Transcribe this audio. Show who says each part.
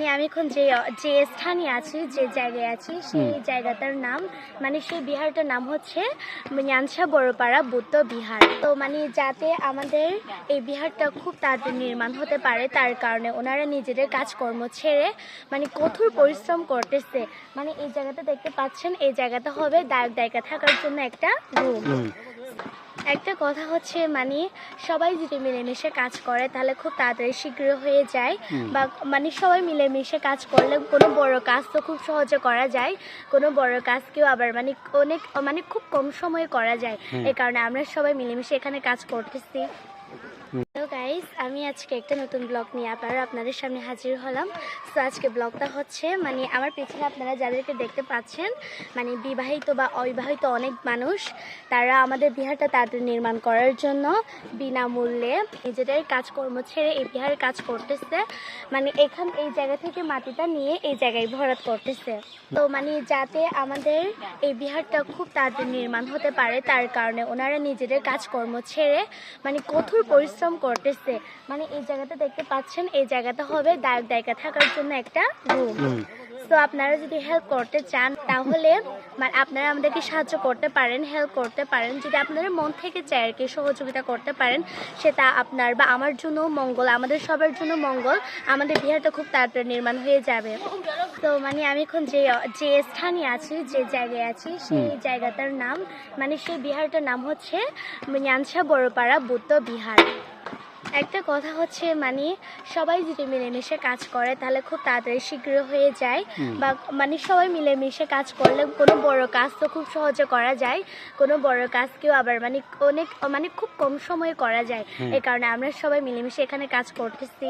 Speaker 1: মানে আমি এখন যে যে স্থানে আছি, যে জায়গায় আছি, সেই জায়গাটার নাম মানে সেই বিহারটার নাম হচ্ছে ন্যানসা বড়পাড়া বৌদ্ধ বিহার। তো মানে যাতে আমাদের এই বিহারটা খুব তাড়াতাড়ি নির্মাণ হতে পারে, তার কারণে ওনারা নিজেদের কাজকর্ম ছেড়ে মানে কঠোর পরিশ্রম করতেছে। মানে এই জায়গাটা দেখতে পাচ্ছেন, এই জায়গাটা হবে জায়গা থাকার জন্য একটা রুম। একটা কথা হচ্ছে মানে সবাই যদি মিলেমিশে কাজ করে তাহলে খুব তাড়াতাড়ি শীঘ্র হয়ে যায়, বা মানে সবাই মিলেমিশে কাজ করলে কোনো বড় কাজ তো খুব সহজে করা যায়, কোনো বড় কাজকেও আবার মানে অনেক মানে খুব কম সময়ে করা যায়। এই কারণে আমরা সবাই মিলেমিশে এখানে কাজ করতেছি। হ্যালো গাইস, আমি আজকে একটা নতুন ব্লগ নিয়ে আপনাদের সামনে হাজির হলাম। তো আজকে ব্লগটা হচ্ছে মানে আমার পেছনে আপনারা যাদেরকে দেখতে পাচ্ছেন মানে বিবাহিত বা অবিবাহিত অনেক মানুষ, তারা আমাদের বিহারটা তাড়াতাড়ি নির্মাণ করার জন্য বিনামূল্যে নিজেদের কাজকর্ম ছেড়ে এই বিহারে কাজ করতেছে। মানে এই জায়গা থেকে মাটিটা নিয়ে এই জায়গায় ভরাট করতেছে। তো মানে যাতে আমাদের এই বিহারটা খুব তাড়াতাড়ি নির্মাণ হতে পারে, তার কারণে ওনারা নিজেদের কাজকর্ম ছেড়ে মানে কঠোর পরিশ্রম করতেছে। মানে এই জায়গাটা দেখতে পাচ্ছেন, এই জায়গাটা হবে জায়গা থাকার জন্য একটা রুম। তো আপনারা যদি হেল্প করতে চান তাহলে মানে আপনারা আমাদেরকে সাহায্য করতে পারেন, হেল্প করতে পারেন। যদি আপনাদের মন থেকে চায় আর কি সহযোগিতা করতে পারেন, সেটা আপনার বা আমার জন্য মঙ্গল, আমাদের সবার জন্য মঙ্গল। আমাদের বিহারটা খুব তাড়াতাড়ি নির্মাণ হয়ে যাবে। তো মানে আমি এখন যে স্থানে আছি, যে জায়গায় আছি, সেই জায়গাটার নাম মানে সেই বিহারটার নাম হচ্ছে ন্যানসা বড়পাড়া বৌদ্ধ বিহার। একটা কথা হচ্ছে মানে সবাই যদি মিলেমিশে কাজ করে তাহলে খুব তাড়াতাড়ি শীঘ্র হয়ে যায়, বা মানে সবাই মিলেমিশে কাজ করলে কোনো বড় কাজ তো খুব সহজে করা যায়, কোনো বড় কাজকেও আবার মানে অনেক মানে খুব কম সময়ে করা যায়। এই কারণে আমরা সবাই মিলেমিশে এখানে কাজ করতেছি।